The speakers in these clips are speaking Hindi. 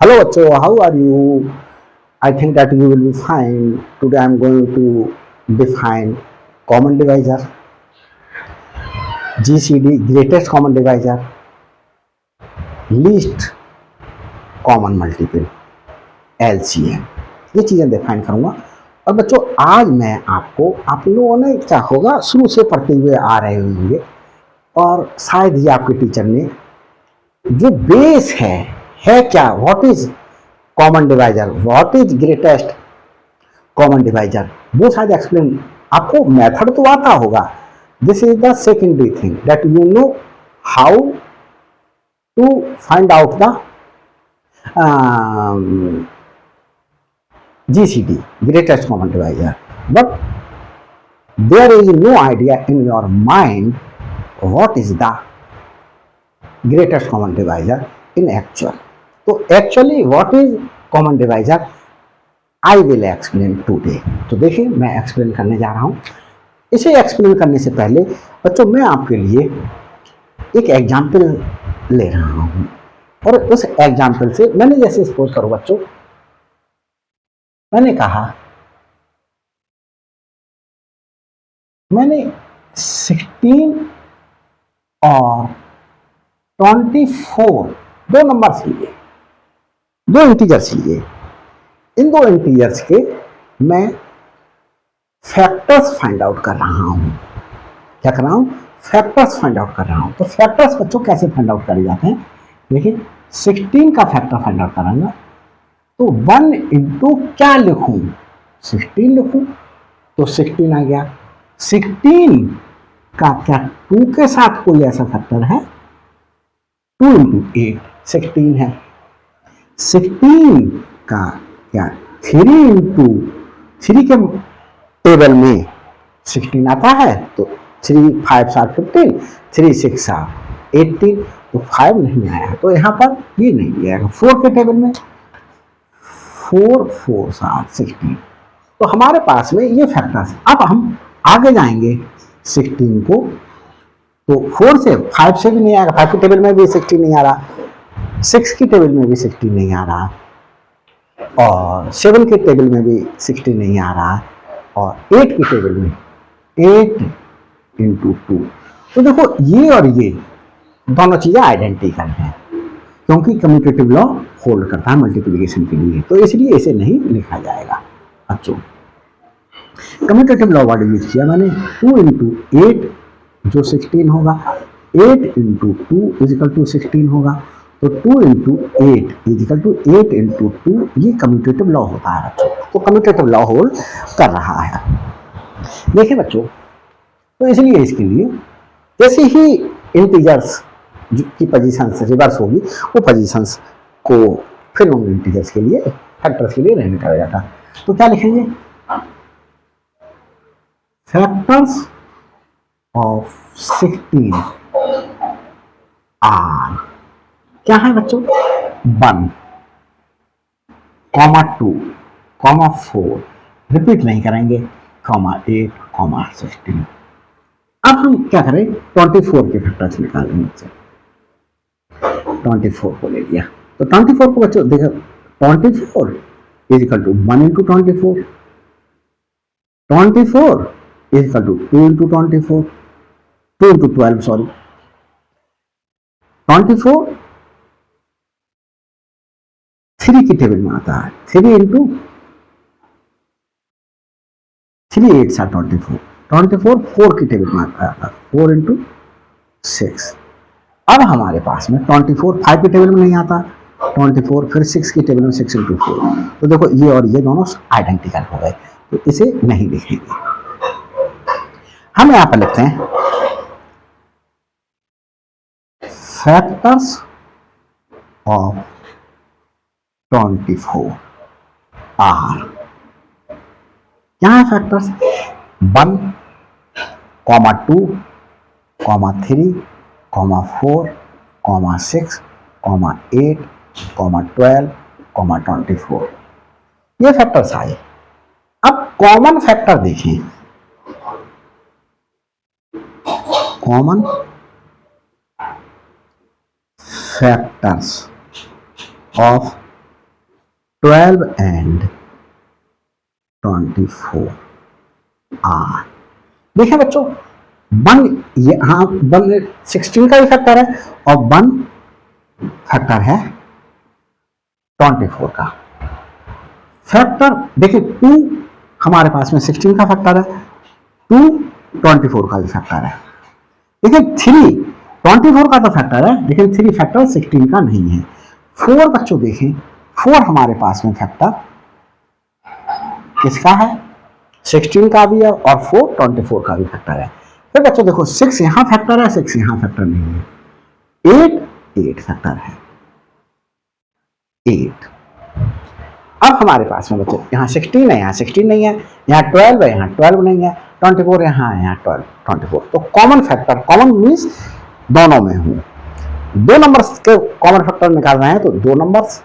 Hello, Acho, how are you? I think that you will be fine. Today I am going to define common divisor, GCD, greatest common divisor, least common multiple, LCM. ये चीज़ें डिफाइन करूँगा। और बच्चों आज मैं आपको, आप लोगों ने क्या होगा शुरू से पढ़ते हुए आ रहे होंगे और शायद ही आपके टीचर ने जो बेस है क्या, what is common divisor, what is greatest common divisor, वो शायद एक्सप्लेन, आपको मेथड तो आता होगा। This is the secondary thing that you know how to find out the GCD, greatest common divisor, but there is no idea in your mind what is the greatest common divisor in actual. तो actually what is common divisor I will explain today. तो देखिए मैं एक्सप्लेन करने जा रहा हूँ। इसे एक्सप्लेन करने से पहले बच्चों मैं आपके लिए एक एग्जाम्पल ले रहा हूँ और उस एग्जाम्पल से मैंने जैसे सपोज करो बच्चों, मैंने कहा मैंने 16 और 24 दो नंबर्स लिए, दो इंटीजर्स लिए। इन दो इंटीजर्स के मैं फैक्टर्स फाइंड आउट कर रहा हूँ। क्या कर रहा हूँ? फैक्टर्स फाइंड आउट कर रहा हूँ। तो फैक्टर्स बच्चों कैसे फाइंड आउट करे जाते हैं? देखिए 16 का फैक्टर फाइंड आउट करूंगा तो 1 इंटू क्या लिखूं? 16 लिखूं तो 16 आ गया। 16 का क्या 2 के साथ कोई ऐसा फैक्टर है? 2 इंटू 8 16 है। 16 का क्या 3 इंटू 3 के टेबल में 16 आता है तो 3 5 7 15, 3 6 18, तो 5 नहीं आया तो यहाँ पर ये नहीं आएगा। 4 के टेबल में 4 4 7 16, तो हमारे पास में ये फैक्टर्स। अब हम आगे जाएंगे 16 को, तो 4 से 5 से भी नहीं आएगा, 5 के टेबल में भी 16 नहीं आ रहा, 6 की टेबल में भी 16 नहीं आ रहा, और 7 के टेबल में भी 16 नहीं आ रहा, और 8 की टेबल में 8 इंटू 2। तो देखो ये और ये दोनों चीजें आइडेंटिकल हैं क्योंकि कम्यूटेटिव लॉ होल्ड करता है मल्टीप्लिकेशन के लिए, तो इसलिए इसे नहीं लिखा जाएगा। अच्छा कम्यूटेटिव लॉ वर्ड यूज किया मैंने। 2 इंटू 8 जो 16 होगा, 8 इंटू 2 इजिकल टू 16 होगा, तो 2 इंटू 8 इजिकल टू 8 इंटू 2, ये कम्यूटेटिव लॉ होता है बच्चों। तो कम्यूटेटिव लॉ होल्ड कर रहा है। देखिए बच्चों, तो इसलिए इसके लिए जैसे ही इंटीजर्स की पोजीशन रिवर्स होगी, वो पोजीशंस को फिर उन इंटीजर्स के लिए, फैक्टर्स के लिए रहने का जाता। तो क्या लिखेंगे? फैक्टर्स ऑफ 16 आर क्या है बच्चों? 1, 2, 4, रिपीट नहीं करेंगे, 8, 16। अब हम क्या करें? 24 के फैक्टर्स निकालेंगे। 24 को ले लिया तो 24 को बच्चों देखो, 24 is equal to 1 into 24, 24 is equal to 2 into 24, 2 into 12 sorry, 24 3 की टेबल में आता है, 3 इंटू 3 8 सा 24, 24 4 की टेबल में आता है, 4 इंटू 6। अब हमारे पास में 24 5 की टेबल में नहीं आता, 24 फिर 6 की टेबल में 6 इंटू 4, तो देखो ये और ये दोनों आइडेंटिकल हो गए, तो इसे नहीं लिखेंगे। हम यहां पर लिखते हैं फैक्टर्स ऑफ 24 आर। क्या है फैक्टर्स? 1, 2, 3, 4, 6, 8, 12, 24, ये फैक्टर्स आए। अब कॉमन फैक्टर देखें, common factors of 12 and 24 are. देखिए बच्चों, वन यहाँ वन 16 का भी फैक्टर है और वन फैक्टर है 24 का। फैक्टर देखिए 2 हमारे पास में 16 का फैक्टर है, 2 24 का भी फैक्टर है। लेकिन 3 24 का तो फैक्टर है, लेकिन 3 फैक्टर 16 का नहीं है। 4 बच्चों देखें, 4 हमारे पास में फैक्टर किसका है, 16 का भी है और 4 24 का भी फैक्टर है। फिर बच्चों देखो 6 यहां फैक्टर है, 6 यहां फैक्टर नहीं है। 8 फैक्टर है, 8। अब हमारे पास में बच्चों यहाँ 16 है, यहाँ 16 नहीं है, यहाँ 12 है, यहाँ 12 नहीं है, 24 यहाँ है, यहाँ 12 24। तो कॉमन फैक्टर, कॉमन मीन्स दोनों में हूँ। 2 नंबर्स के कॉमन फैक्टर निकाल रहे हैं तो 2 नंबर्स,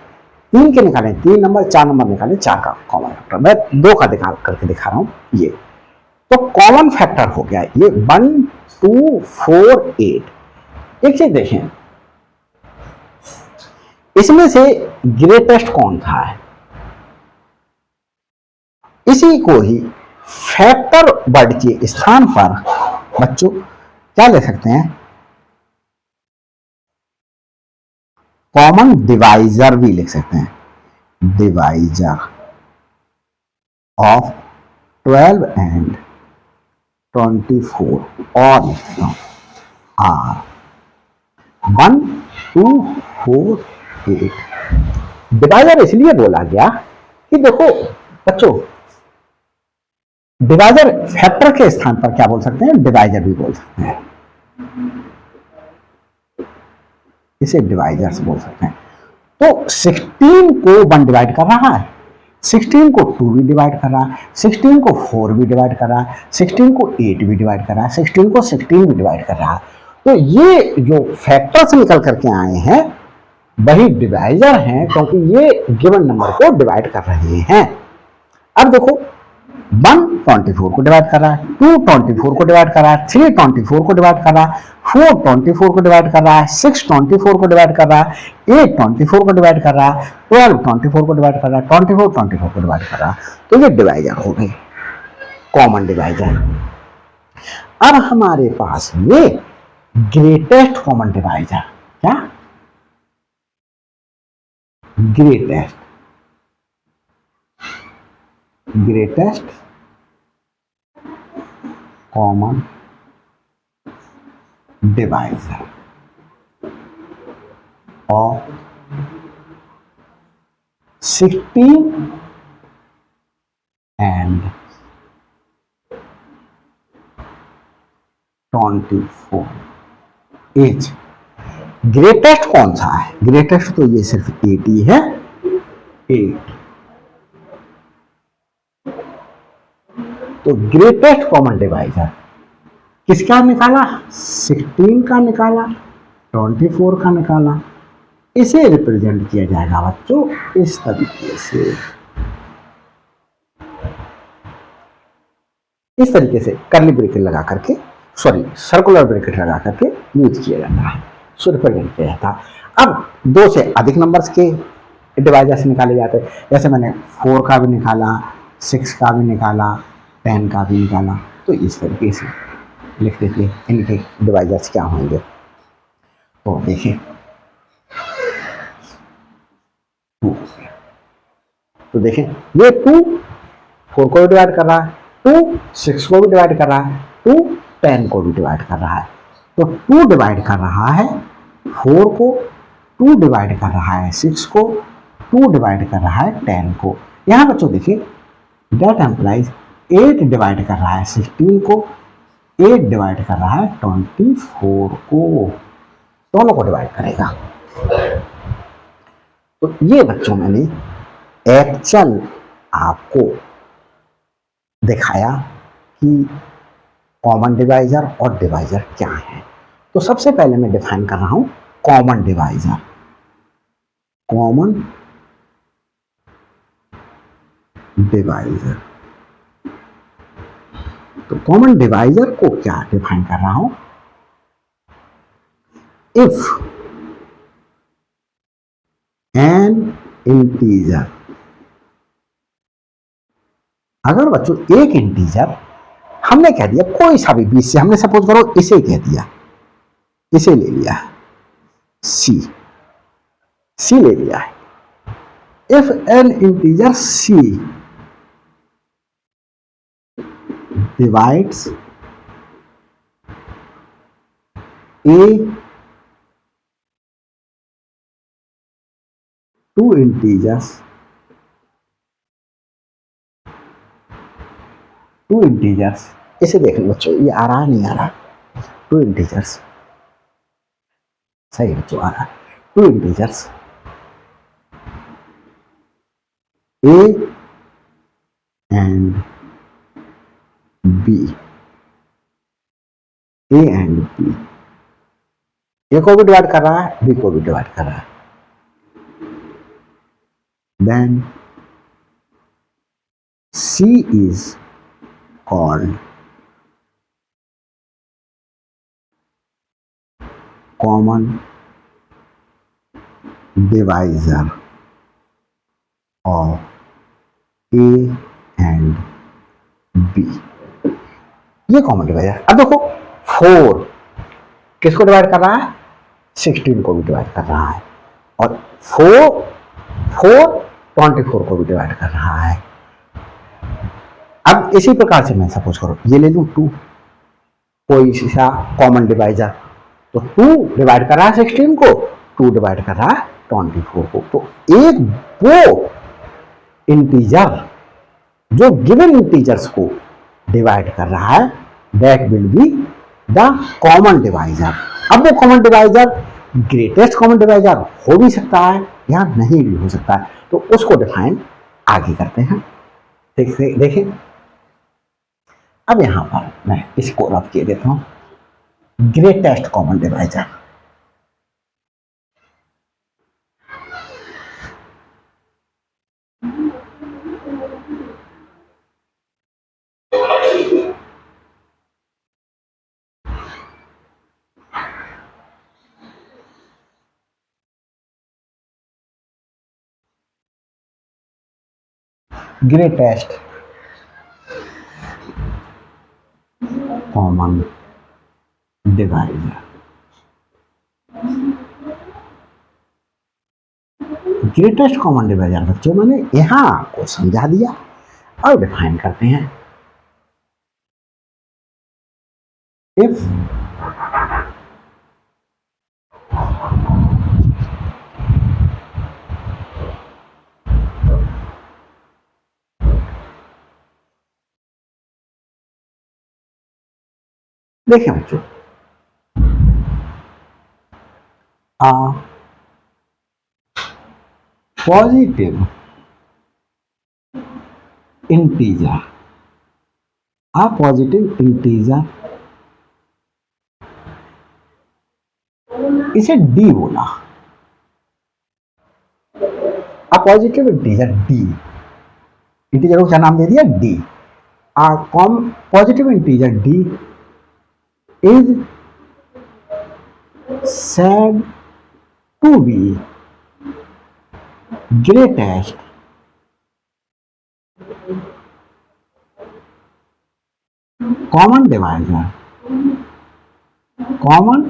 3 के निकालें 3 नंबर, 4 नंबर निकालें 4 का कॉमन फैक्टर। मैं 2 का दिखा करके दिखा रहा हूँ ये। तो कॉमन फैक्टर हो गया ये 1 2 4 8। एक चीज देखें, इसमें से ग्रेटेस्ट कौन था है, इसी को ही फैक्टर वर्ड के स्थान पर बच्चों क्या ले सकते हैं, कॉमन डिवाइजर भी लिख सकते हैं। डिवाइजर ऑफ 12 एंड 24 और आर 1 2 4 8। डिवाइजर इसलिए बोला गया कि देखो बच्चों, डिवाइजर फैक्टर के स्थान पर क्या बोल सकते हैं, डिवाइजर भी बोल सकते हैं, इसे डिवाइजर्स बोल सकते हैं। तो 16 को 1 डिवाइड कर रहा है, 16 को 2 भी डिवाइड कर रहा है, 16 को 4 भी डिवाइड कर रहा है, 16 को 8 भी डिवाइड कर रहा है, 16 को 16 भी डिवाइड कर रहा है। तो ये जो फैक्टर्स निकल करके आए हैं वही डिवाइजर हैं, क्योंकि ये गिवन नंबर को डिवाइड कर रहे हैं। अब देखो 1 24 को डिवाइड कर रहा है, 2 24 को डिवाइड कर रहा है, 3 24 को डिवाइड कर रहा है, 4 24 को डिवाइड कर रहा है, 6 24 को डिवाइड कर रहा है, 8 24 को डिवाइड कर रहा है, 12 24 को डिवाइड कर रहा है, 24 24 को डिवाइड कर रहा है। तो ये डिवाइजर हो गए, कॉमन डिवाइजर। अब हमारे पास ये ग्रेटेस्ट कॉमन डिवाइजर, क्या greatest common divisor of 16 and 24 as. Greatest कौन सा है, ग्रेटेस्ट तो ये सिर्फ 8 ही है, 8। तो ग्रेटेस्ट कॉमन डिवाइजर किसका निकाला, 16 का निकाला, 24 का निकाला। इसे रिप्रेजेंट किया जाएगा बच्चों इस तरीके से, इस तरीके से कर्ली ब्रैकेट लगा करके, सॉरी सर्कुलर ब्रैकेट लगा करके यूज किया जाता है, सो रिप्रेजेंट किया जाता है। अब 2 से अधिक नंबर्स के डिवाइजर्स निकाले जाते हैं, जैसे मैंने 4 का भी निकाला, 6 का भी निकाला, 10 का भी निकाला। तो इस तरीके से लिख देते हैं इनके डिवाइजर्स क्या होंगे। तो देखिए 2, तो देखें ये 2 4 को भी डिवाइड कर रहा है, 2 6 को भी डिवाइड कर रहा है, 2 10 को भी डिवाइड कर रहा है। तो 2 डिवाइड कर रहा है 4 को, 2 डिवाइड कर रहा है 6 को, 2 डिवाइड कर रहा है 10 को। यहाँ बच्चों देखिए दैट एम्प्लाइज 8 डिवाइड कर रहा है 16 को, 8 डिवाइड कर रहा है 24 को, दोनों को डिवाइड करेगा। तो ये बच्चों मैंने एक्चुअल आपको दिखाया कि कॉमन डिवाइजर और डिवाइजर क्या है। तो सबसे पहले मैं डिफाइन कर रहा हूं कॉमन डिवाइजर। कॉमन डिवाइजर, तो कॉमन डिवाइजर को क्या डिफाइन कर रहा हूं, इफ एन इंटीजर अगर बच्चों एक इंटीजर हमने कह दिया कोई सा भी 20 से, हमने सपोज करो इसे कह दिया, इसे ले लिया सी, सी ले लिया है। If an integer C divides a two integers, two integers, इसे देख लो बच्चों, ये आ रहा नहीं आ रहा, टू इंटीजर्स, सही बच्चों आ रहा, two integers A and B, A and B, A को भी डिवाइड कर रहा है, बी को भी डिवाइड कर रहा है, then C is called common divisor of A and B, ये कॉमन डिवाइजर। अब देखो 4 किसको डिवाइड कर रहा है, 16 को भी डिवाइड कर रहा है, और 4 24 को भी डिवाइड कर रहा है। अब इसी प्रकार से मैं सपोज करो ये ले लूं 2, कोई सा कॉमन डिवाइजर, तो 2 डिवाइड कर रहा है 16 को, 2 डिवाइड कर रहा है 24 को, तो एक वो इंटीजर जो गिवन इंटीजर्स को डिवाइड कर रहा है, that will be the common divisor. अब वो common divisor greatest common divisor हो भी सकता है या नहीं भी हो सकता है, तो उसको डिफाइन आगे करते हैं। देखें अब यहां पर मैं इसको रब किए देता हूं, greatest common divisor, greatest common divisor, greatest common divisor बच्चों मैंने यहां को समझा दिया, और डिफाइन करते हैं। इफ देखें बच्चों, पॉजिटिव इंटीजर, पॉजिटिव इंटीजर, इसे डी बोला, पॉजिटिव इंटीजर डी, इंटीजर को क्या नाम दे दिया, D. Positive integer D is said to be greatest common divisor, common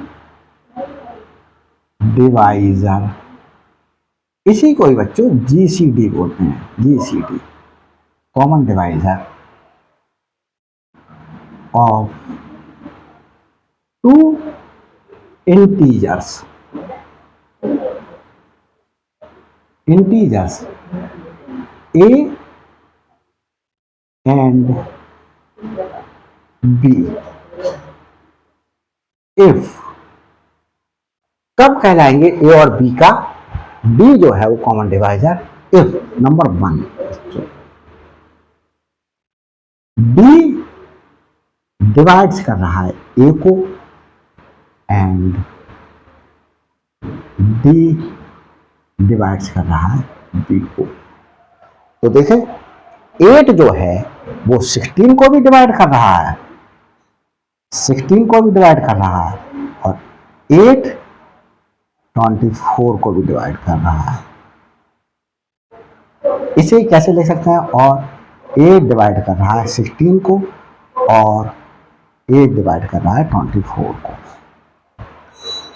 divisor, इसी को ही बच्चों जीसीडी बोलते हैं, GCD, common divisor of two integers, integers a and b, if कब कहलाएंगे a और b का, b जो है वो common divisor, if number 1 b divides कर रहा है a को एंड D डिवाइड्स कर रहा है B को। तो देखें 8 जो है वो 16 को भी डिवाइड कर रहा है, 16 को भी डिवाइड कर रहा है, और 8 24 को भी डिवाइड कर रहा है। इसे कैसे ले सकते हैं, और ए डिवाइड कर रहा है 16 को और ए डिवाइड कर रहा है 24 को।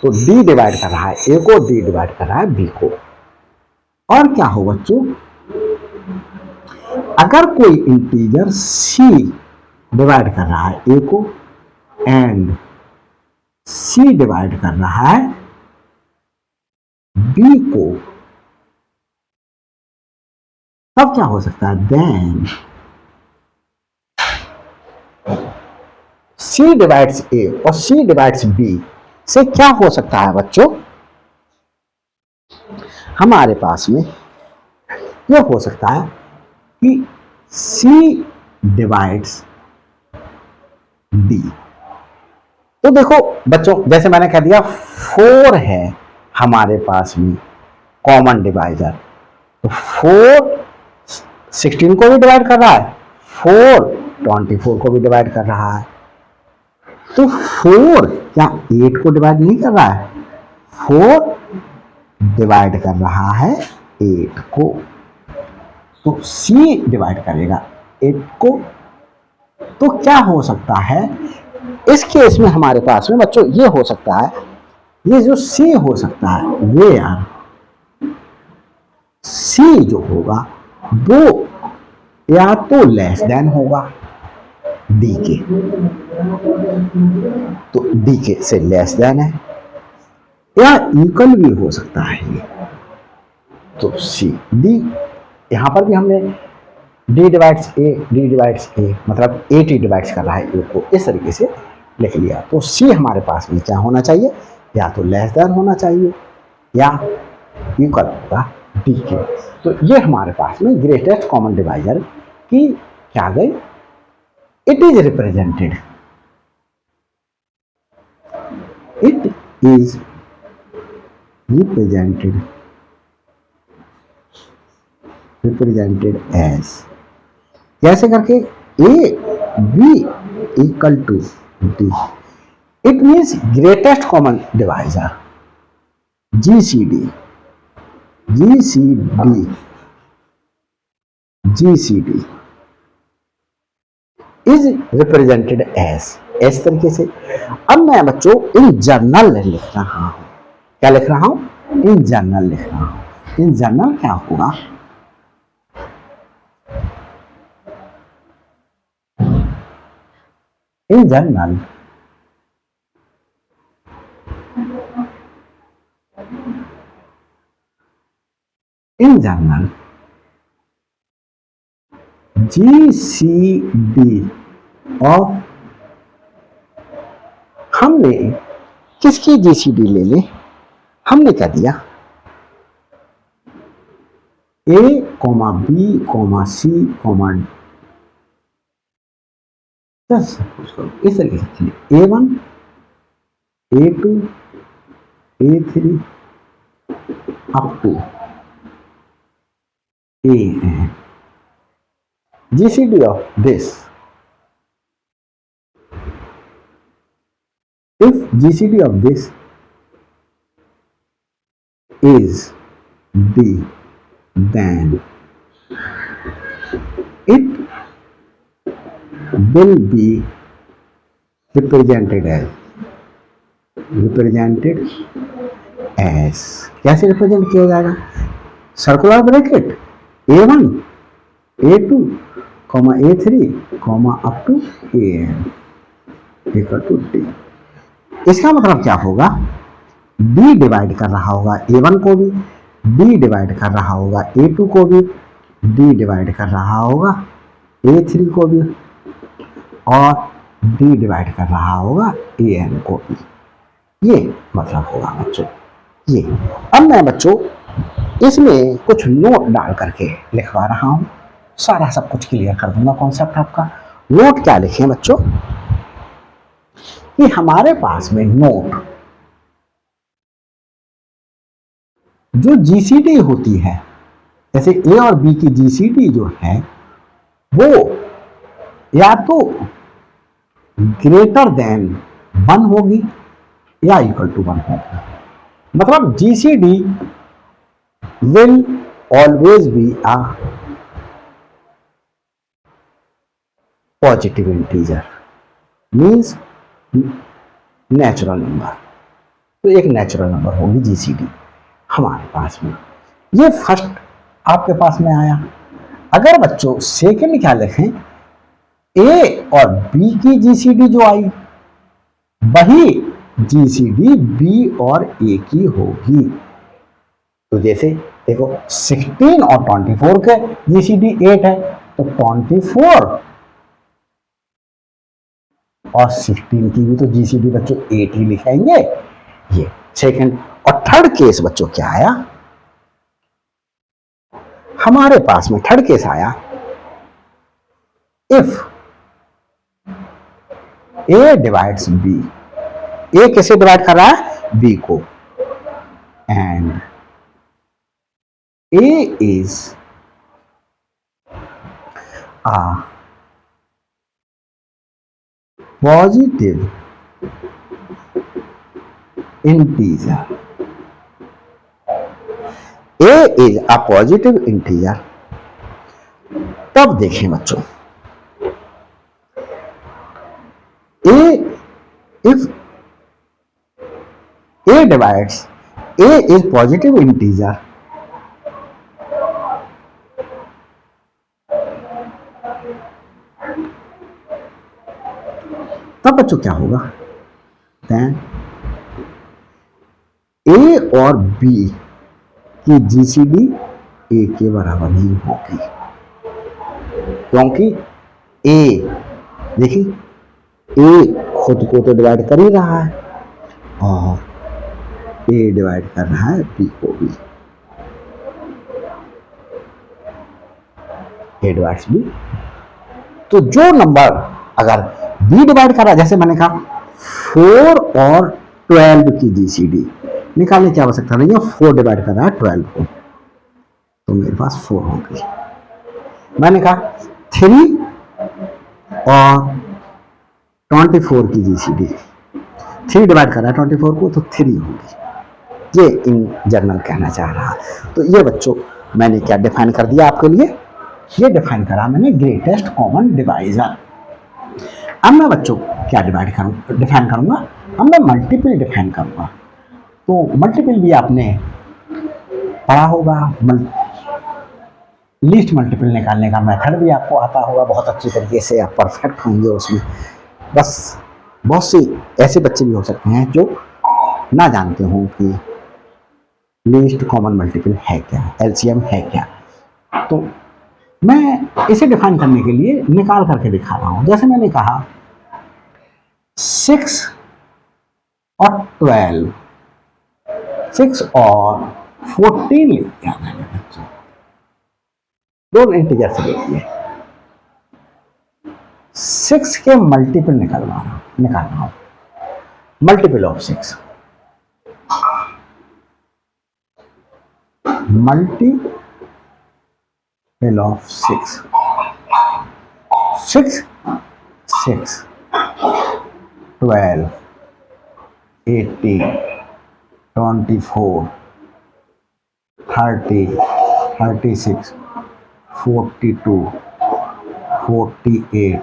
तो डी डिवाइड कर रहा है ए को, डी डिवाइड कर रहा है बी को। और क्या हो बच्चों, अगर कोई इंटीजर सी डिवाइड कर रहा है ए को एंड सी डिवाइड कर रहा है बी को, तब क्या हो सकता है, देन सी डिवाइड्स ए और सी डिवाइड्स बी से क्या हो सकता है बच्चों, हमारे पास में यह हो सकता है कि सी डिवाइड्स डी। तो देखो बच्चों, जैसे मैंने कह दिया 4 है हमारे पास में कॉमन डिवाइजर, तो 4 16 को भी डिवाइड कर रहा है, 4 24 को भी डिवाइड कर रहा है। तो 4 क्या 8 को डिवाइड नहीं कर रहा है, 4 डिवाइड कर रहा है 8 को। तो C डिवाइड करेगा 8 को। तो क्या हो सकता है इस केस में हमारे पास में बच्चों, ये हो सकता है, ये जो C हो सकता है वे यार C जो होगा वो या तो लेस देन होगा D के, तो D के से लेस देन है, या इक्वल भी हो सकता है ये। तो C D, यहां पर भी हमने D डिवाइड्स A मतलब A T डिवाइड्स कर रहा है A को, इस तरीके से लिख लिया। तो C हमारे पास में क्या होना चाहिए, या तो लेस देन होना चाहिए या इक्वल होगा D के। तो ये हमारे पास में ग्रेटेस्ट कॉमन डिवाइजर की क्या गई, it is represented, it is represented as, कैसे करके, A B equal to D, it means greatest common divisor GCD is represented as, इस तरीके से। अब मैं बच्चों इन जनरल लिख रहा हूं, क्या लिख रहा हूं, इन जनरल लिख रहा हूं। इन जनरल क्या होगा, इन जनरल GCD ऑफ, हमने किसकी GCD ले ले, हमने क्या दिया A, B, C, इस तरीके से A1 A2 A3 up to AN, GCD of this, if GCD of this is D, then it will be represented as, कैसे रिप्रेजेंट किया जाएगा, circular bracket A1 A2 A3 up to AN equal to D। इसका मतलब क्या होगा, D डिवाइड कर रहा होगा A1 को भी, D डिवाइड कर रहा होगा A2 को भी, D डिवाइड कर रहा होगा A3 को भी, और D डिवाइड कर रहा होगा AN को भी। ये मतलब होगा बच्चों ये। अब मैं बच्चों इसमें कुछ नोट डाल करके लिखवा रहा हूं, सारा सब कुछ क्लियर कर दूंगा कॉन्सेप्ट आपका। नोट क्या लिखें बच्चों, कि हमारे पास में नोट जो GCD होती है, जैसे A और B की GCD जो है वो या तो ग्रेटर देन 1 होगी या इक्वल टू 1 होगी। मतलब GCD will always be a positive integer means natural number. तो एक नेचुरल नंबर होगी जीसीडी हमारे पास में। ये फर्स्ट आपके पास में आया। अगर बच्चों सेकंड क्या लिखें, ए और बी की जीसीडी जो आई वही जीसीडी बी और ए की होगी। तो जैसे देखो 16 और 24 के जीसीडी 8 है, तो 24 और 16 की भी तो जीसीडी बच्चों 8 ही लिखेंगे। ये सेकंड। और थर्ड केस बच्चों क्या आया हमारे पास में, थर्ड केस आया इफ ए डिवाइड्स बी, ए कैसे डिवाइड कर रहा है बी को, and A is a positive integer, a is a positive integer, तब देखें बच्चों a, if a divides, a is positive integer, तब बच्चों क्या होगा, देन ए और बी की जीसीडी ए के बराबर ही होगी, क्योंकि ए देखिए ए खुद को तो डिवाइड कर ही रहा है और ए डिवाइड कर रहा है बी को भी, ए डिवाइड्स बी। तो जो नंबर अगर बी डिवाइड कर रहा है, जैसे मैंने कहा 4 और 12 की जीसीडी निकालने की आवश्यकता नहीं है, 4 डिवाइड कर रहा है 12 को, तो मेरे पास 4 होगी। मैंने कहा 3 और 24 की जीसीडी, 3 डिवाइड कर रहा है 24 को, तो 3 होगी। ये इन जनरल कहना चाह रहा। तो ये बच्चों मैंने क्या डिफाइन कर दिया आपके लिए, ये डिफाइन करा मैंने ग्रेटेस्ट कॉमन डिवाइजर। अब मैं बच्चों क्या डिफाइन करूंगा, अब मैं मल्टीपल डिफाइन करूंगा। तो मल्टीपल भी आपने पढ़ा होगा, लीस्ट मल्टीपल निकालने का मेथड भी आपको आता होगा, बहुत अच्छी तरीके से आप परफेक्ट होंगे उसमें। बस बहुत से ऐसे बच्चे भी हो सकते हैं जो ना जानते हों कि लीस्ट कॉमन मल्टीपल है क्या, एलसीएम है क्या। तो मैं इसे डिफाइन करने के लिए निकाल करके दिखा रहा हूं। जैसे मैंने कहा 6 और 12, 6 और 14 लिख दिया मैंने बच्चों, दोनों इंटीजर से लिख दिए। 6 के मल्टीपल निकाल रहा हूं, मल्टीपल ऑफ 6, मल्टीपल ऑफ 6, 6, 12, 18, 24, 30, 36, 42, 48,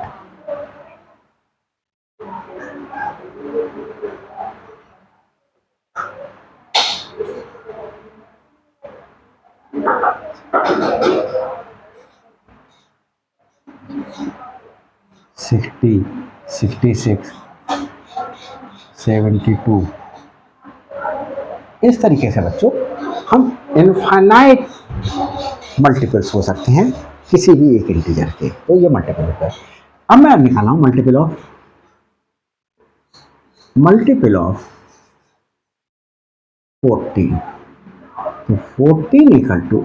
60, 66, 72। इस तरीके से बच्चों हम इनफाइनाइट मल्टीपल्स हो सकते हैं किसी भी एक इंटीजर के। तो ये मल्टीपल होता है। अब मैं निकाला हूं मल्टीपल ऑफ 14। तो 14 इक्वल टू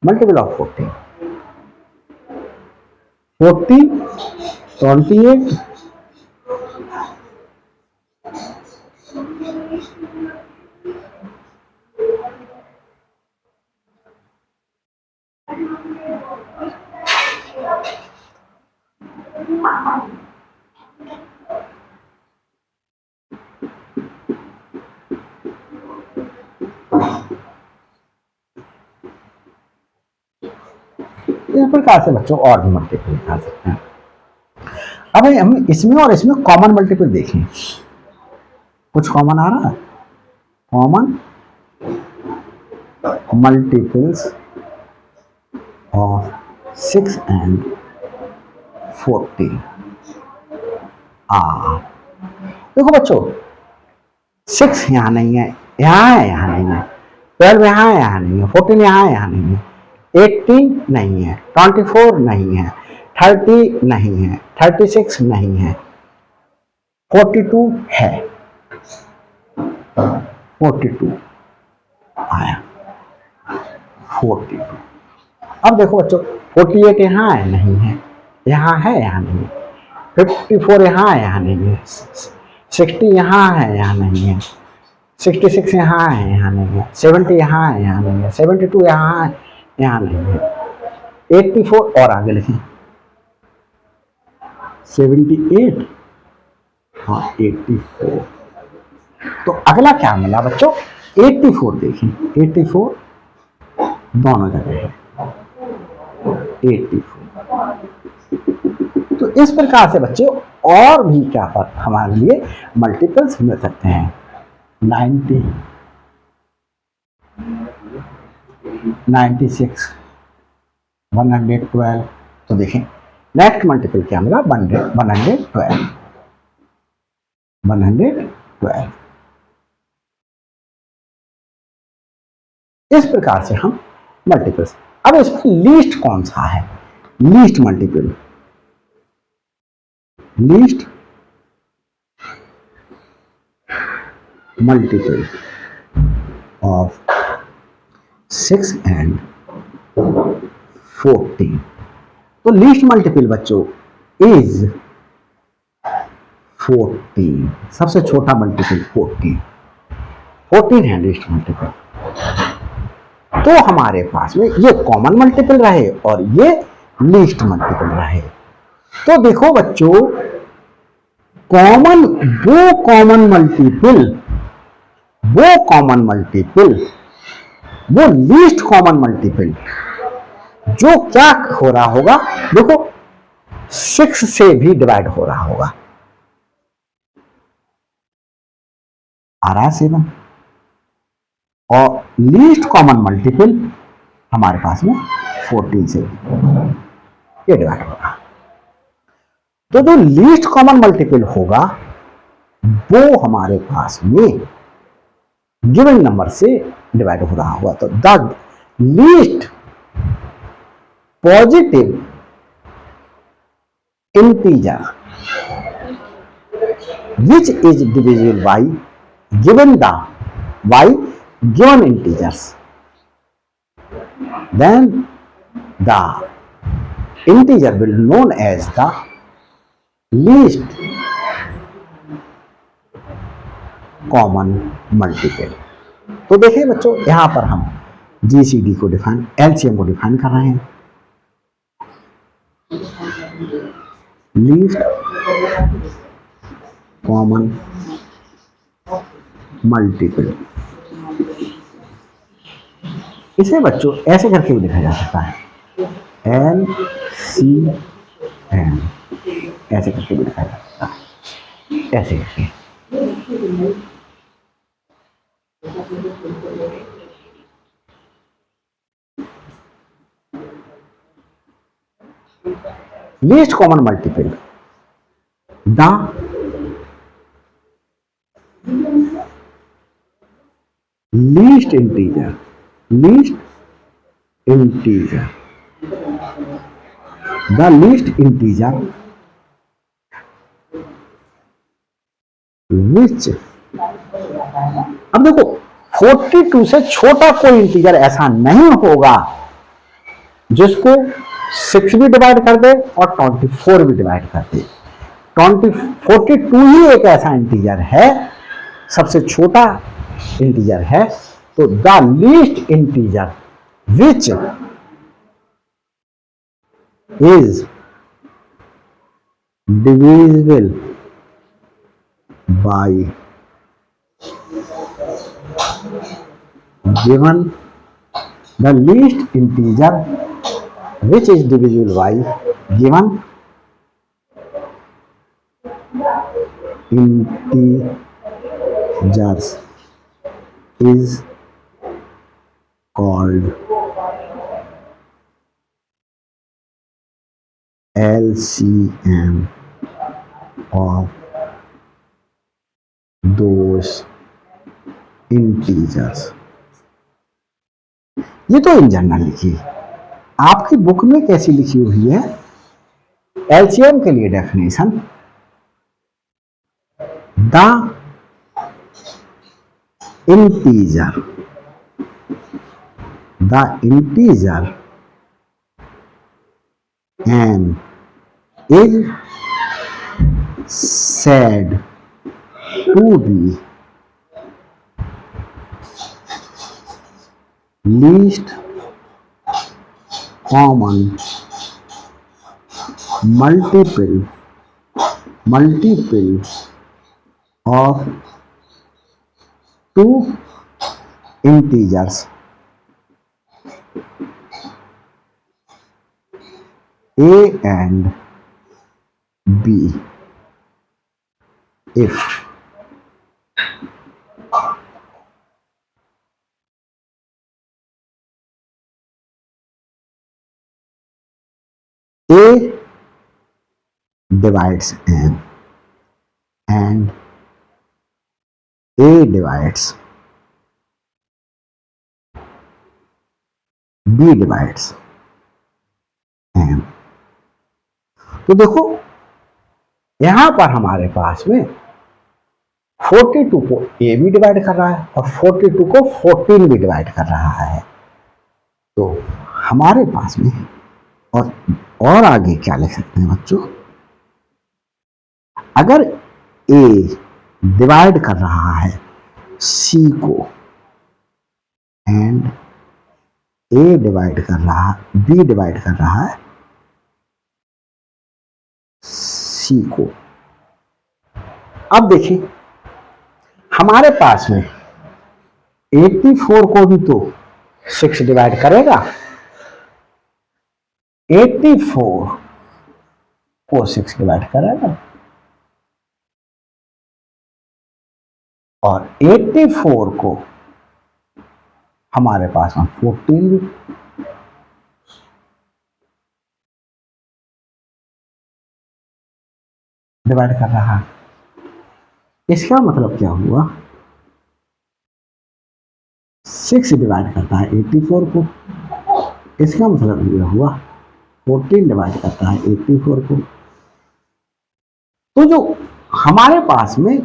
मल्टीपल ऑफ 14, 28, इस प्रकार से बच्चों और भी मल्टीपल निकाल सकते हैं। अब हम इसमें और इसमें कॉमन मल्टीपल देखें, कुछ कॉमन आ रहा है, कॉमन मल्टीपल्स ऑफ 6 and 14। देखो बच्चों 6 यहाँ नहीं है, यहाँ नहीं है, 12 यहाँ नहीं है, 14 यहाँ नहीं है, 18 नहीं है, 24 नहीं है, 30 नहीं है, 36 नहीं है, 42 है, 42 आया, 42। अब देखो बच्चों 48 यहाँ है नहीं है, यहाँ है यहाँ नहीं है, 54 यहाँ है यहाँ नहीं है, 60 यहाँ है यहाँ नहीं है, 66 यहाँ है यहाँ नहीं है, 70 यहाँ है यहाँ नहीं है, 72 यहाँ है यहाँ नहीं है, 84 और आगे लिखें 78, हाँ 84। तो अगला क्या मिला बच्चों, 84 देखें, 84 दोनों जगह है, 84। तो इस प्रकार से बच्चे और भी क्या पर हमारे लिए मल्टीपल्स मिल सकते हैं। 90, 96, 112। तो देखें नेक्स्ट मल्टीपल क्या मिला, 112, 112। इस प्रकार से हम मल्टीपल्स। अब इसमें लीस्ट कौन सा है, least multiple, least multiple of 6 and 14। तो लीस्ट मल्टीपल बच्चों इज 14, सबसे छोटा मल्टीपल 14 है लीस्ट मल्टीपल। तो हमारे पास में ये कॉमन मल्टीपल रहे और ये लीस्ट मल्टीपल रहे। तो देखो बच्चों वो कॉमन मल्टीपल, वो लीस्ट कॉमन मल्टीपल जो क्या हो रहा होगा, देखो 6 से भी डिवाइड हो रहा होगा, आ रहा है 7, और लीस्ट कॉमन मल्टीपल हमारे पास में 14 से ये डिवाइड होगा। तो जो लीस्ट कॉमन मल्टीपल होगा वो हमारे पास में गिवन नंबर से डिवाइड हो रहा होगा। तो the least positive integer which is divisible by given integers, then the integer will be known as the least common multiple. तो देखिए बच्चों यहां पर हम जीसीडी को डिफाइन, एलसीएम को डिफाइन कर रहे हैं। लीस्ट कॉमन मल्टीपल, इसे बच्चों ऐसे करके भी लिखा जा सकता है, LCM, ऐसे करके भी लिखा जा सकता है, ऐसे करके। Least common multiple, the least integer the least integer which, अब देखो 42 से छोटा कोई इंटीजर ऐसा नहीं होगा जिसको 6 भी डिवाइड कर दे और 24 भी डिवाइड कर दे। 42 ही एक ऐसा इंटीजर है, सबसे छोटा इंटीजर है। तो the least integer which is divisible by given the least integer which is divisible by given integers is called LCM of those integers। ये तो इन जनरल लिखी, आपकी बुक में कैसी लिखी हुई है? एलसीएम के लिए definition, the integer n is said to be least common multiple of two integers a and b if a divides n and a divides b divides n। तो देखो यहां पर हमारे पास में 42 को a भी डिवाइड कर रहा है और 42 को 14 भी डिवाइड कर रहा है। तो हमारे पास में और आगे क्या लिख सकते हैं बच्चों? अगर a डिवाइड कर रहा है c को एंड a डिवाइड कर रहा b डिवाइड कर रहा है c को, अब देखिए हमारे पास में 84 को भी तो 6 डिवाइड करेगा, 84 को 6 डिवाइड करेगा और 84 को हमारे पास में 14 भी डिवाइड कर रहा है। इसका मतलब क्या हुआ? 6 डिवाइड करता है 84 को, इसका मतलब यह हुआ 14 डिवाइड करता है 84 को। तो जो हमारे पास में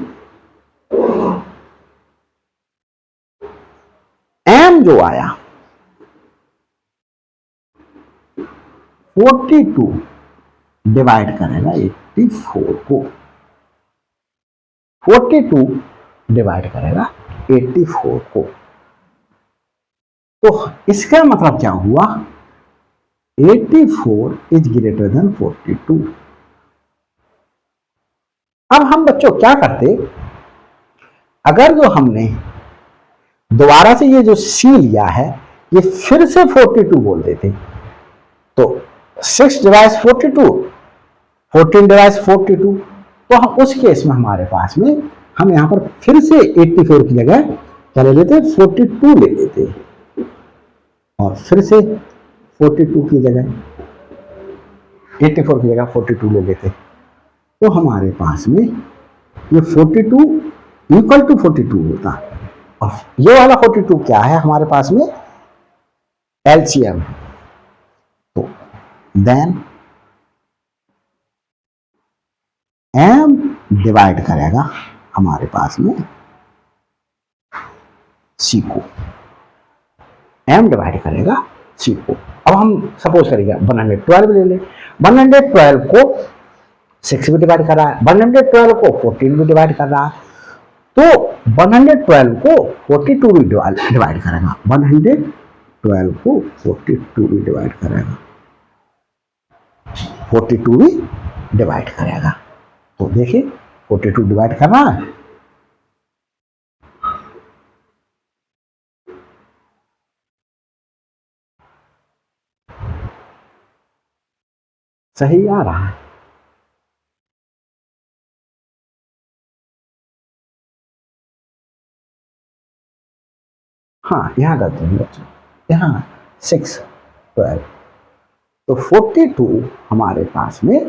m जो आया 42 डिवाइड करेगा 84 को, 42 डिवाइड करेगा 84 को। तो इसका मतलब क्या हुआ? 84 इज ग्रेटर देन 42। अब हम बच्चों क्या करते, अगर जो हमने दोबारा से ये जो सी लिया है ये फिर से 42 बोल देते, तो 6 डिवाइड्स 42, 14 डिवाइड्स 42, तो हम उस केस में हमारे पास में हम यहां पर फिर से 84 की जगह क्या ले लेते, 42 ले लेते और फिर से 42 की जगह 84 की जगह 42 ले लेते। तो हमारे पास में ये 42 इक्वल टू 42 होता और ये वाला 42 क्या है हमारे पास में? एलसीएम। तो देन m डिवाइड करेगा हमारे पास में c को, m डिवाइड करेगा c को। अब हम सपोज करेंगे 112 ले ले, 112 को 6 भी डिवाइड कर रहा है, 112 को 14 भी डिवाइड कर रहा है, तो 112 को 42 भी डिवाइड करेगा, 112 को 42 भी डिवाइड करेगा, 42 भी डिवाइड करेगा। तो देखिए 42 डिवाइड कर रहा है, सही आ रहा है। हाँ, यहाँ गलती है बच्चों, यहाँ 6 12, तो 42 हमारे पास में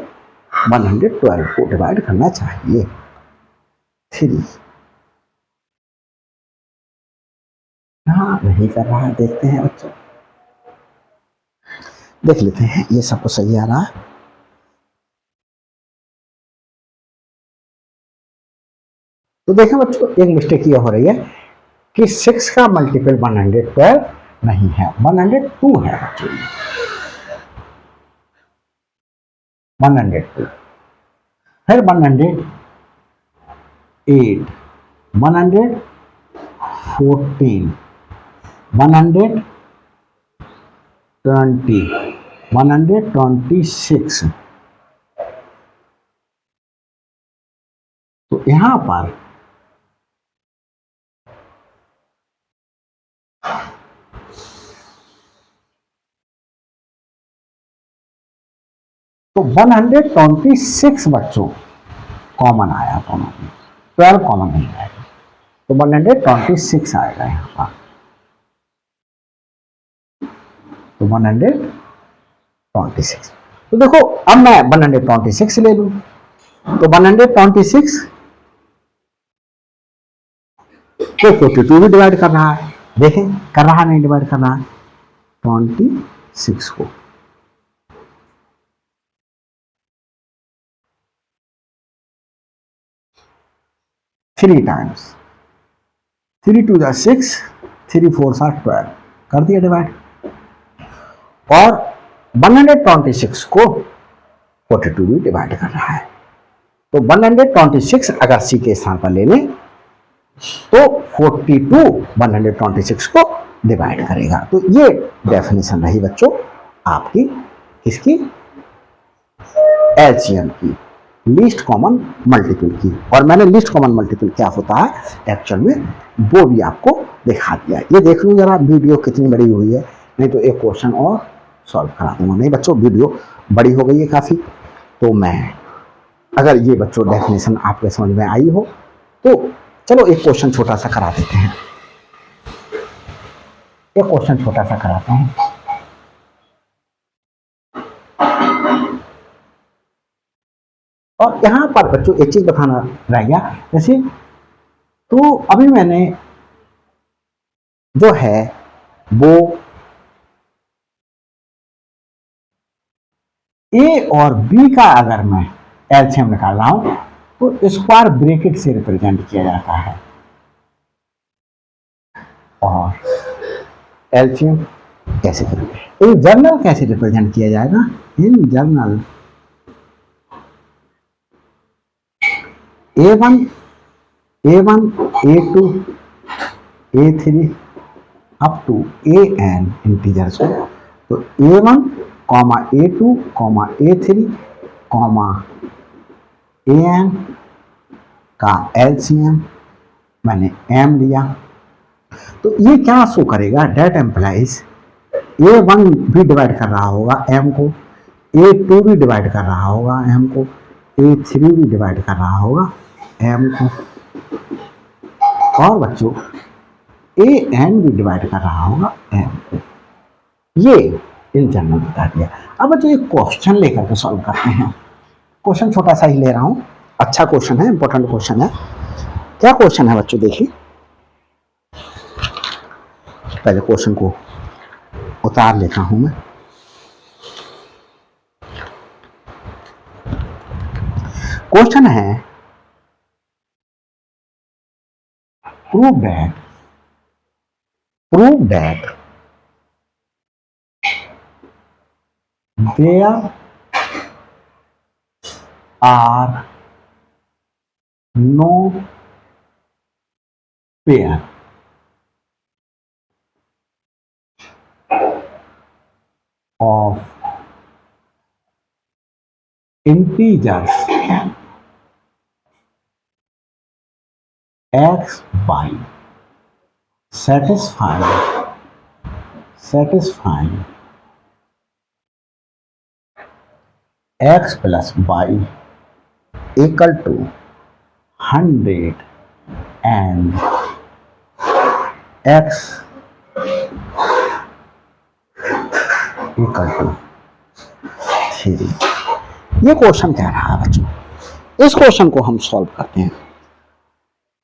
112 को डिवाइड करना चाहिए। 3 हाँ नहीं कर रहा है, देखते हैं बच्चों, देख लेते हैं ये सब कुछ सही आ रहा है। तो देखें बच्चों, एक मिस्टेक ये हो रही है कि 6 का मल्टीपल 112 नहीं है, 102 है बच्चों, 102, फिर 108, 114, 120, 126। तो यहां पर तो 126 बच्चों कॉमन आया, दोनों में 12 कॉमन नहीं आएगा, तो 126 आएगा यहाँ पर। तो 126, तो देखो अब मैं 126 ले लूं, तो 126 को 42 भी डिवाइड कर रहा है, देखें कर रहा नहीं, डिवाइड कर रहा है 26 को। थ्री टाइम्स, 3 2 6, 3 4 12, कर दिया डिवाइड। और 126 को 42 भी डिवाइड कर रहा है, तो 126 अगर सी के स्थान पर ले लें तो 42 126 को डिवाइड करेगा। तो ये डेफिनेशन रही बच्चों आपकी इसकी एलसीएम की, लीस्ट कॉमन मल्टीपल की। और मैंने लीस्ट कॉमन मल्टीपल क्या होता है एक्चुअल में वो भी आपको दिखा दिया। ये देख लूँ जरा वीडियो कितनी बड़ी हुई है, नहीं तो एक क्वेश्चन और सॉल्व करा दूंगा। नहीं बच्चों, वीडियो बड़ी हो गई है काफ़ी, तो मैं अगर ये बच्चों डेफिनेशन आपके समझ में आई हो तो चलो एक क्वेश्चन छोटा सा करा देते हैं, एक क्वेश्चन छोटा सा कराते हैं। और यहां पर बच्चों एक चीज बताना रह गया, जैसे तो अभी मैंने जो है वो ए और बी का अगर मैं एलसीएम निकाल रहा हूं तो स्क्वायर ब्रैकेट से रिप्रेजेंट किया जाता है, और एलसीएम कैसे करेंगे, इन जर्नल कैसे रिप्रेजेंट किया जाएगा, in general A1 A2 A3 up to AN integers को, तो A1 A2 A3 AN का एलसीएम मैंने M लिया, तो ये क्या शो करेगा, डेट एम्प्लाइज A1 भी डिवाइड कर रहा होगा M को, A2 भी डिवाइड कर रहा होगा M को, A3 भी डिवाइड कर रहा होगा M को, और बच्चों AN भी डिवाइड कर रहा होगा M को। ये इन जनरल बता दिया। अब बच्चों एक क्वेश्चन लेकर के सॉल्व करते हैं। क्वेश्चन छोटा सा ही ले रहा हूं, अच्छा क्वेश्चन है, इंपॉर्टेंट क्वेश्चन है। क्या क्वेश्चन है बच्चों, देखिए पहले क्वेश्चन को उतार लेता हूं मैं। क्वेश्चन है prove that there are no pair of integers x, y satisfying X plus Y equal to 100 and X equal to 3। ये क्वेश्चन कह रहा है बच्चों, इस क्वेश्चन को हम सॉल्व करते हैं।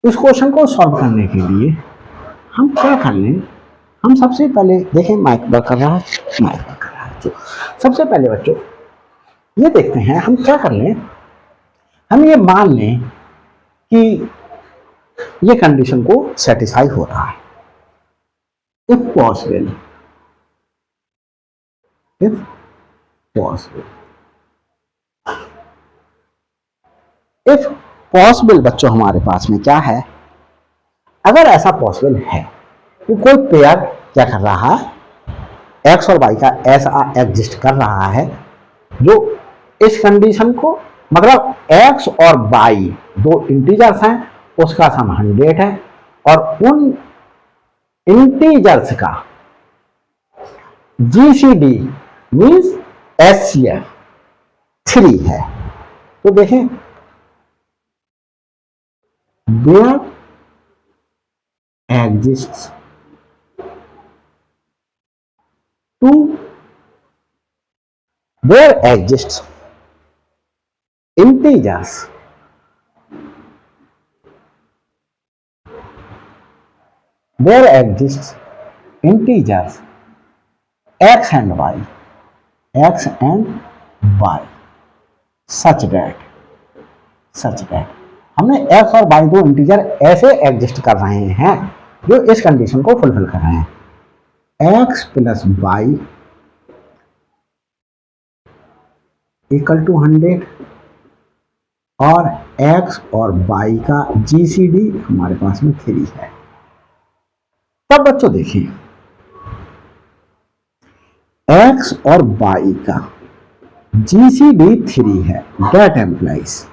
इस क्वेश्चन को सॉल्व करने के लिए हम क्या कर लें, हम सबसे पहले देखें माइक वर्क कर रहा है, माइक वर्क कर रहा है बच्चों। सबसे पहले बच्चों ये देखते हैं हम क्या कर लें, हम ये मान लें कि ये कंडीशन को सेटिस्फाई हो रहा है। If possible, if possible, if possible बच्चों हमारे पास में क्या है, अगर ऐसा पॉसिबल है कि कोई पेयर क्या कर रहा है, एक्स और वाई का ऐसा एग्जिस्ट कर रहा है जो इस कंडीशन को, मतलब एक्स और वाई दो इंटीजर्स हैं, उसका सम 100 है और उन इंटीजर्स का जीसीडी मीन्स एचसीएफ 3 है। तो देखें there exists two, there exists integers there exists integers x and y, x and y such that हमने x और y दो इंटीजर ऐसे एग्जिस्ट कर रहे हैं जो इस कंडीशन को फुलफिल कर रहे हैं। x plus Y equal to 100 और x और y का जीसीडी हमारे पास में 3 है। तब बच्चों देखिए x और y का जीसीडी 3 है, डेट एम्प्लाइज,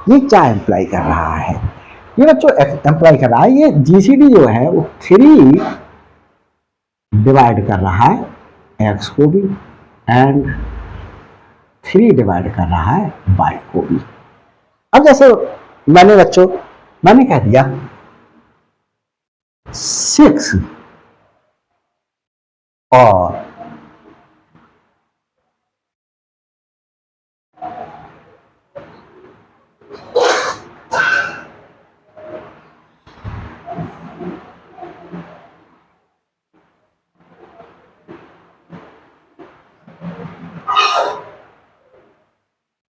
ये क्या एम्प्लाई कर रहा है, ये बच्चों एम्प्लाई कर रहा है, ये जीसीडी जो है वो 3 डिवाइड कर रहा है x को भी एंड 3 डिवाइड कर रहा है y को भी। अब जैसे मैंने बच्चों मैंने कह दिया 6 और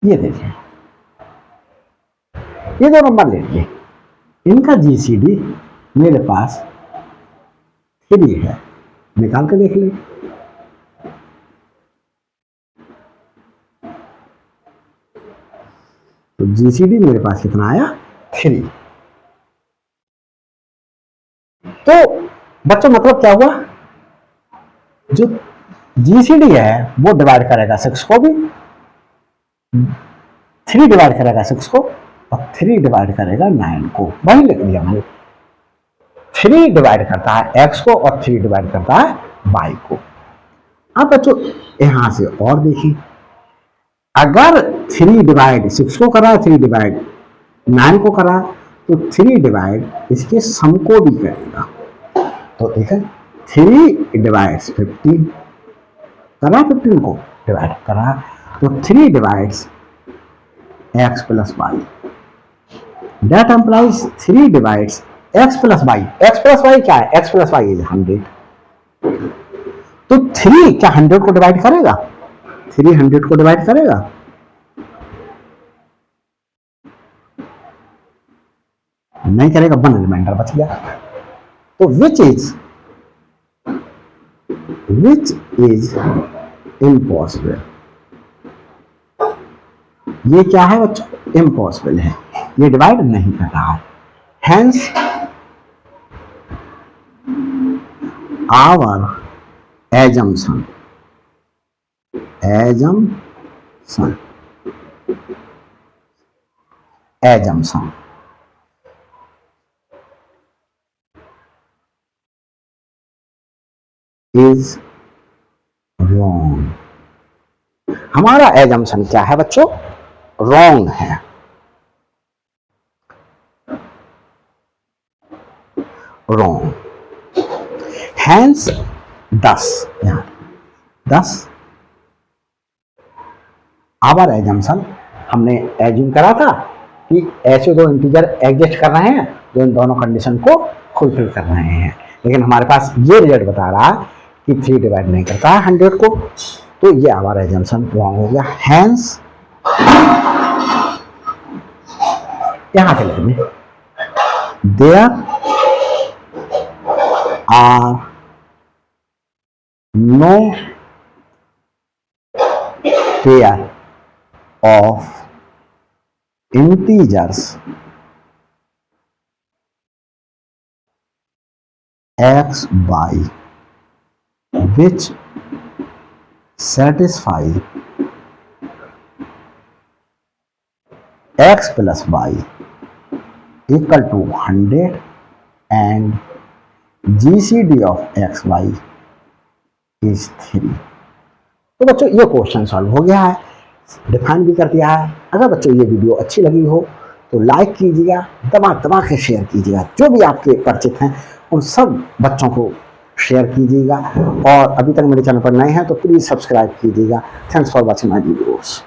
ये देखिए ये दो नंबर ले लिए, इनका जीसीडी मेरे पास 3 है, निकाल के देख ले। तो जीसीडी मेरे पास कितना आया 3। तो बच्चों मतलब क्या हुआ, जो जीसीडी है वो डिवाइड करेगा 6 को भी, 3 डिवाइड करेगा 6 को और 3 डिवाइड करेगा 9 को, वही लिख दिया मैंने। 3 डिवाइड करता है x को और 3 डिवाइड करता है y को। अब बच्चों यहां से और देखिए, अगर 3 डिवाइड 6 को करा, 3 डिवाइड 9 को करा, तो 3 डिवाइड इसके सम को भी करेगा। तो ठीक है 3 डिवाइड्स 15 करा, 15 को डिवाइड करा, तो 3 divides x plus Y, that implies 3 divides x plus Y. x plus Y क्या है, x प्लस वाई इज 100। तो 3 क्या 100 को डिवाइड करेगा, 3 100 को डिवाइड करेगा, नहीं करेगा, 1 रिमाइंडर बच गया। तो विच इज इम्पॉसिबल, ये क्या है बच्चों, इम्पॉसिबल है, ये डिवाइड नहीं कर रहा है। Hence our assumption is wrong, हमारा एजम्पशन क्या है बच्चों? रॉन्ग है। रॉन्ग। हैंस 10, यहां 10 आवर एजम्पशन, हमने एज्यूम करा था कि ऐसे दो इंटीजर एग्जिस्ट कर रहे हैं जो इन दोनों कंडीशन को फुलफिल कर रहे हैं, लेकिन हमारे पास ये रिजल्ट बता रहा कि 3 डिवाइड नहीं करता है 100 को, तो ये आवर एजम्पशन रॉन्ग हो गया। हैंस यहां पे लिखेंगे there are no pair of integers x y which satisfy x plus y equal to 100 and GCD of x y is 3। तो बच्चों ये क्वेश्चन सॉल्व हो गया है, डिफाइन भी कर दिया है। अगर बच्चों ये वीडियो अच्छी लगी हो तो लाइक कीजिएगा, दबा दबा के शेयर कीजिएगा, जो भी आपके परिचित हैं उन सब बच्चों को शेयर कीजिएगा, और अभी तक मेरे चैनल पर नए हैं तो प्लीज़ सब्सक्राइब कीजिएगा। Thanks for watching my videos.